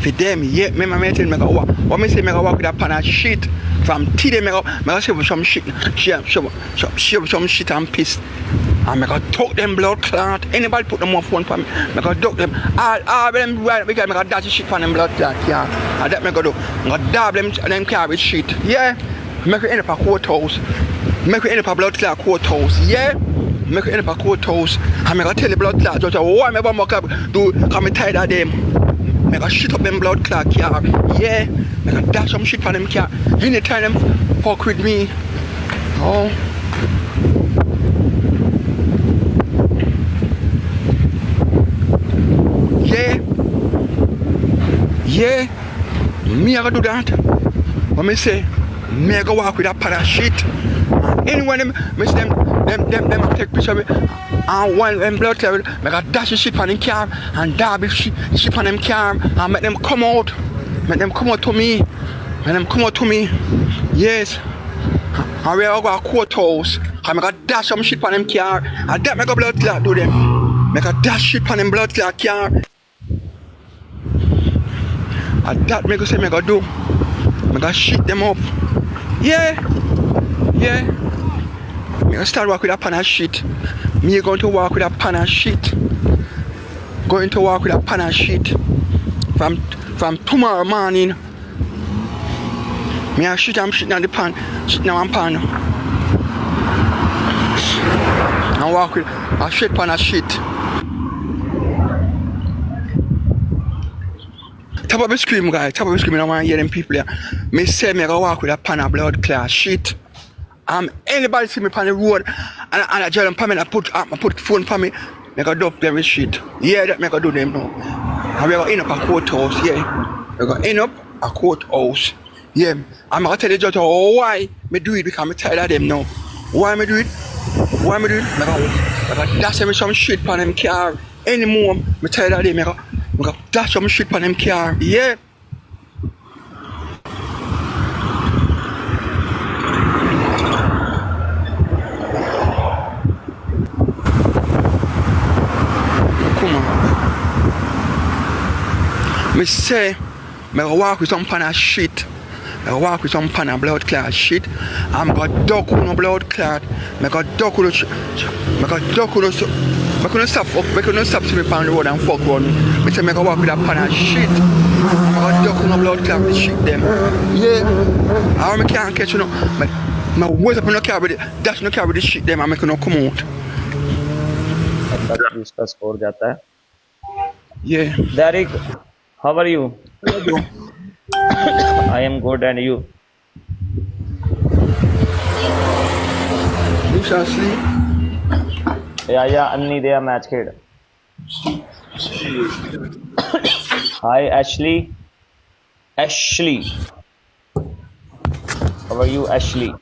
For them, yeah, remember me tell me go walk. What me say me go walk with a pan of shit. From today me go shave some shit. Shave some shit and piss. And me go talk them blood clot. Anybody put them on phone for me. Me go duck them. All them right because me go dash shit for them blood clot car. And that me go do. Me go dab them car with shit. Yeah. Make it end up a courthouse. Make it end up a blood clot courthouse. Yeah. Make it end up a courthouse. And me go tell the blood clot judge why me bomb up do come me tired of them. Me go shit up them blood clot car. Yeah. Me go dash some shit for them car. Anytime them fuck with me. Oh. Yeah, me I go do that. What me say? Me I go walk with a pan of shit. Anyone them take picture of me and one them blood clot, me go dash the shit on them car and dab the shit on them car and make them come out. Make them come out to me. Make them come out to me. Yes. And we all go to courthouse. And I go dash some shit on them car. And that make a blood clot do them. Make a dash shit on them blood clot car. And that me go say me go do. Me go shit them up. Yeah. Me go start walk with a pan of shit. Me going to walk with a pan of shit. Going to walk with a pan of shit. From tomorrow morning. Me a shit and shit in the pan. Shit in one pan. And walk with a shit pan of shit. Top of the scream, guys. Top of the scream. I want to hear them people here. Me say me go walk with a pan of blood clot shit. Anybody see me on the road and I tell them me I put phone for me. Me go dump them with shit. Yeah, that me go do them now. And we go end up a courthouse. Yeah, we go end up a courthouse. Yeah, I'm gonna tell the judge why me do it because I'm tired of them now. Why me do it? Me go dash me some shit on them car. Anymore, me tired of them. Me go dash some shit on them car. Yeah. Come on. Me say, me go walk with some pan of shit. I walk with some pan of blood clot shit. I'm gonna duck on no blood clot. I go duck on I couldn't stop to me on the road and fuck run. I say I go walk with a pan of shit. I'm gonna duck on no blood clot with shit them. Yeah. I can't catch you know. My words up in the car with it. That's no car with the shit them. I'm gonna come out. इसका score जाता है. Yeah. Derrick, how are you? I am good, and you? You shall sleep. Yeah, अन्नी दे match खेल. Hi, Ashley. How are you, Ashley?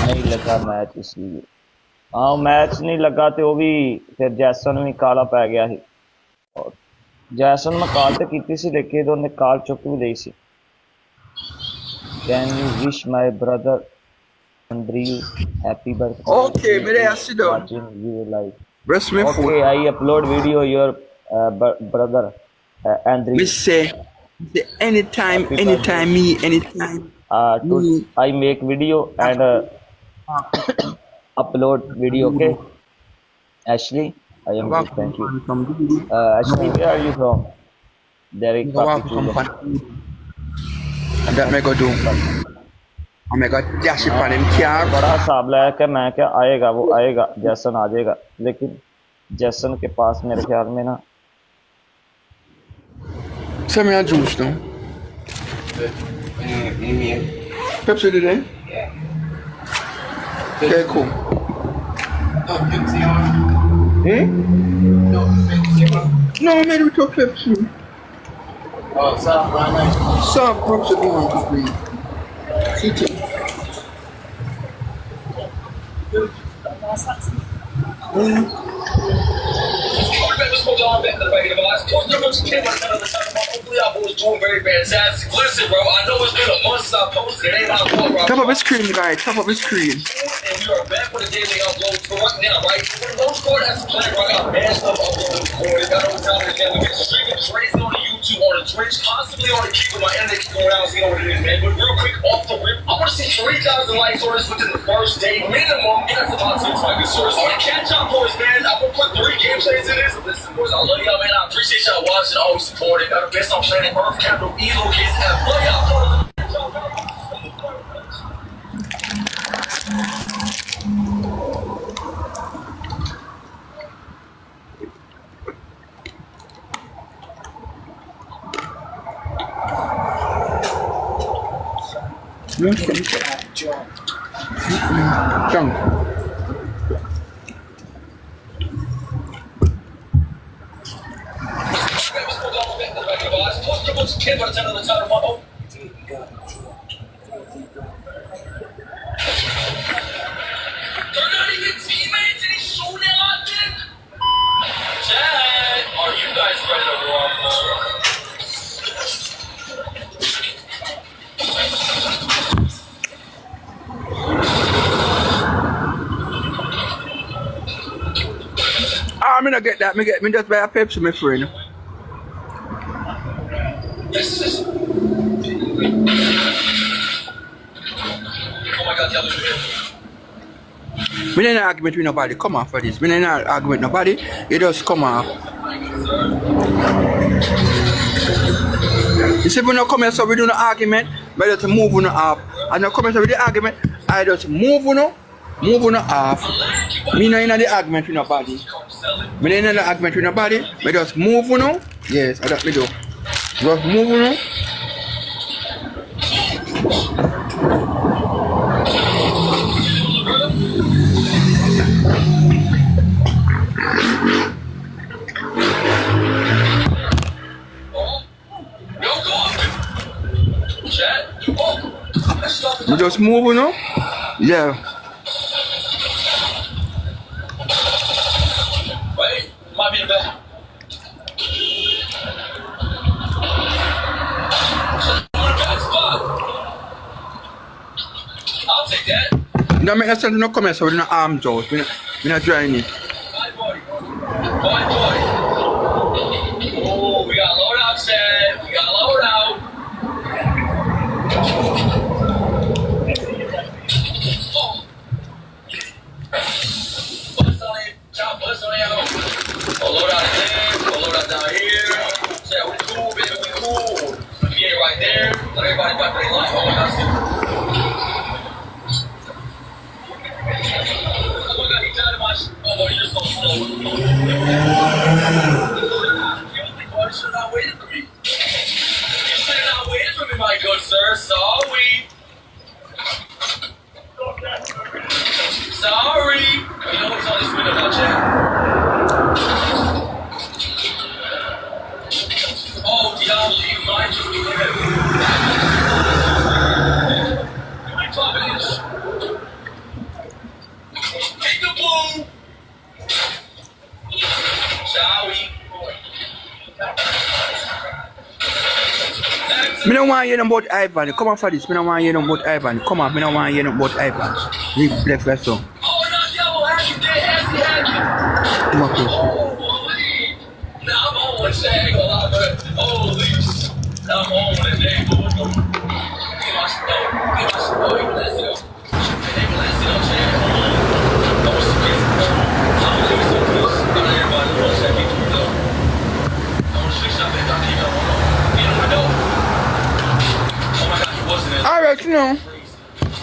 नहीं लगा match इसलिए. हाँ match नहीं लगा तो वो भी फिर जैसन भी काला पै गया ही. और जैसन मैं कॉल तो की सी लेके तो उन्हें कॉल चुक भी दी सी. Can you wish my brother Andrew happy birthday? Okay, मेरे ऐसे दो. Watching you live. Rest me for. Okay, I upload video your brother Andrew. Me say anytime. I make video and upload video. Okay, Ashley. I am good, thank you. Ashley, where are you from? Derrick, that me go do. I'm gonna dash it on him car. बड़ा साबला है कि मैं क्या आएगा वो आएगा जैसन आ जाएगा लेकिन जैसन के पास मेरे ख्याल में ना. Send me a juice now. Pepsi today? Yeah. Okay, cool. No, Pepsi. No, I made it with a Pepsi. Oh, soft ramen. Soft Pepsi going to be. Eat it. Top of the screen, guys. Top of the screen. And we are back with a daily upload for right now, right? For the most part, that's the plan, right? I got mad stuff uploaded recorded. Got over time again. We get streaming crazy on the YouTube, on the Twitch, constantly on the keep with my internet going out, seeing what it is, man. But real quick, off the rip, I want to see 3,000 likes on this within the first day minimum. And that's about 6 my good source. I want to catch up, boys, man. I'm going to put 3 gameplays in this. Listen, boys, I love y'all, man. I appreciate y'all watching, always supporting. Got the best on planet Earth, capital E, lowercase F. Love y'all. Jump. They're not even teammates and he's so damn active. Chad, are you guys ready to rock? I'm gonna get that. Me just buy a Pepsi, my friend. Yes. Oh my God, tell me. Me not in an argument with nobody. Come off for this. Me not in an argument with nobody. You just come off. You see, we not come here so we do no argument. But just move on up. I not come here so we do argument. I just move on off. Me not in the argument with nobody. Me not in the argument with nobody. Me just move on. Yes, I don't me do. Just move on. We just move on. Yeah. Wait, might be in the back. I'll take that. No, make no sense to no come here so we do no arms out. We not trying it. Bye, boy. Oh, we got loadout, Chad. We got loadout. Oh. Bust on it. Chop, bust on it. Oh, loadout in there. Oh, loadout down here. Chad, we cool, baby. We cool. Yeah, right there. Let everybody back their line. Oh, that's it. Oh, you're so slow. You should not waited for me. You should not waited for me, my good sir. Sorry. Sorry. You know what's on this window now, Chad? Oh, Diablo, you might just be there. You ain't talking this. Take the blue. Shall we? Me don't want to hear them about Ivan. Come on for this. Me don't want to hear them about Ivan. Come on. Me don't want to hear them about Ivan. Leave Black Vessel. Oh, no, Diablo, hack you dead, hack you. Come on, please. Oh, now I'm on one shag a lot, but holy. Now I'm on one day, but what the? Give my shit up. Even let's go. Even let's go, Chad. I was crazy. I'm really so close. Everybody wants that people to go. I want to shake that back. You don't know. Oh my God, he wasn't in. Alright, you know.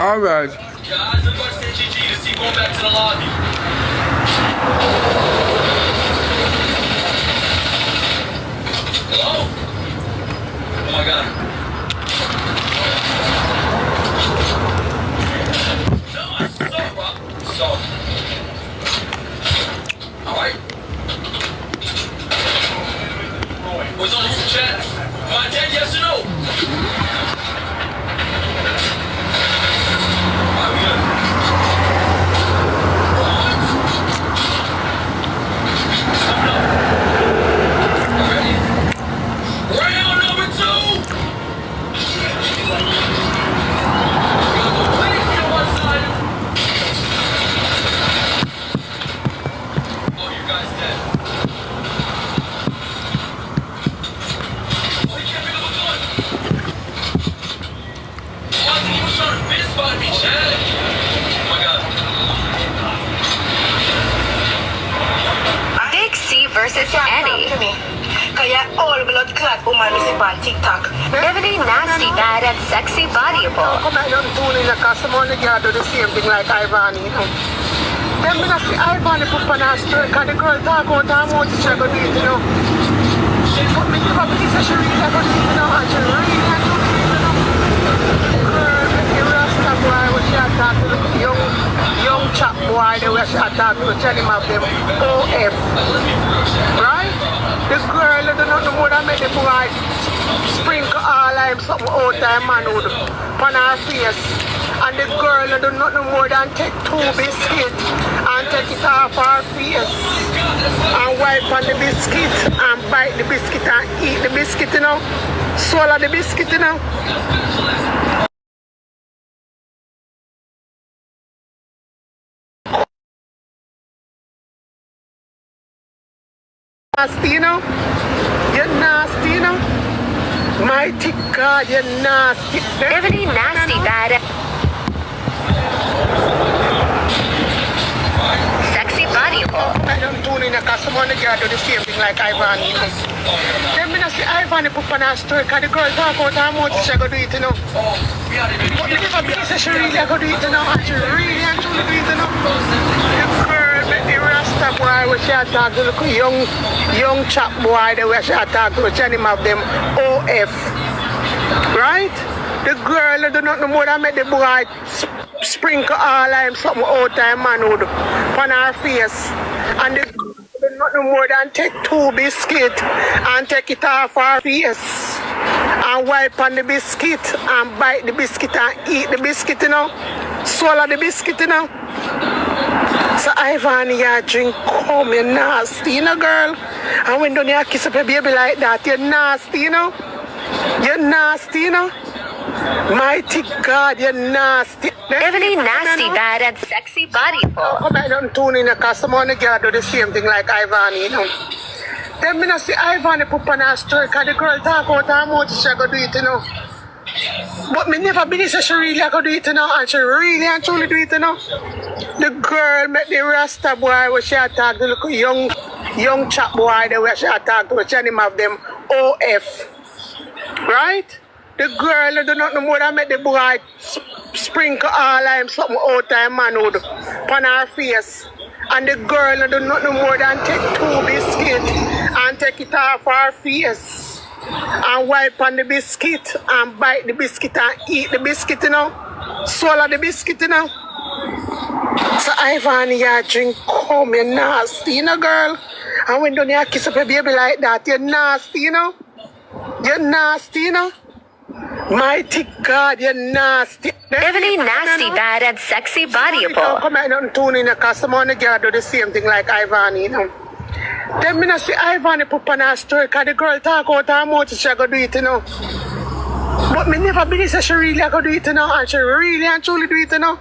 Alright. Guys, everybody say GG to see going back to the lobby. Hello? Oh my God. No, I saw it, Rob. So. Alright. What's on the roof, chat? Am I dead, yes or no? Alright, we good. 1, guy's dead. Oh, he can't pick up a gun. Oh, I think he was trying to fist fight me, Chad. Oh my God. Big C versus Annie. Kaya all blood clot woman is on TikTok. Ebony nasty, bad, and sexy bodyable. Come on, don't tune in the customer and you do the same thing like Ivan, you know. Then when I see Ivan, they put on a story, because the girl talk about how much she go do it, you know. But me never believe that she really go do it, you know, and she really do it, you know. Girl, the Rasta boy, when she attack to the young chap boy, the way she attack to tell him of them OF. Right? The girl do not know more than make the boy sprinkle all of him something out of manhood on her face. And the girl do not know more than take 2 biscuits and take it off her face and wipe on the biscuit and bite the biscuit and eat the biscuit, you know. Swallow the biscuit, you know. Nasty, you know. You're nasty, you know. Mighty God, you're nasty. Ebony nasty, bad, sexy bodyable. I don't tune in the customer and the girl do the same thing like Ivan, you know. Then when I see Ivan, they put on a story, because the girl talk about how much she go do it, you know. But the never believe that she really go do it, you know, and she really and truly do it, you know. The girl make the Rasta boy when she attack to the young chap boy, the way she attack to tell him of them OF. Right? The girl do not know more than make the boy sprinkle all of him something out of him manhood on her face. And the girl do not know more than take 2 biscuits and take it off her face and wipe on the biscuit and bite the biscuit and eat the biscuit, you know. Swallow the biscuit, you know. So Ivan, you drink come, you're nasty, you know, girl. And when don't you kiss up a baby like that, you're nasty, you know. You're nasty, you know. Mighty God, you're nasty. Ebony nasty, bad, and sexy bodyable. Come on, don't tune in the customer and the girl do the same thing like Ivan, you know. Then when I see Ivan, they put on a story, because the girl talk about how much she go do it, you know. But me never believe that she really go do it, you know, and she really and truly do it, you know. The girl make the Rasta boy when she attack the young chap boy, the way she attack to tell him of them OF. Right? The girl do not know more than make the boy sprinkle all of him something out of him manhood on her face. And the girl do not know more than take 2 biscuits and take it off her face and wipe on the biscuit and bite the biscuit and eat the biscuit, you know. Swallow the biscuit, you know. So Ivan, you drink come, you're nasty, you know, girl. And when don't you kiss up a baby like that, you're nasty, you know. You're nasty, you know. Mighty God, you're nasty. Ebony nasty, bad, and sexy bodyable. Come on, don't tune in the customer and the girl do the same thing like Ivan, you know. Then when I see Ivan, they put on a story, because the girl talk about how much she go do it, you know. But me never believe that she really go do it, you know, and she really and truly do it, you know.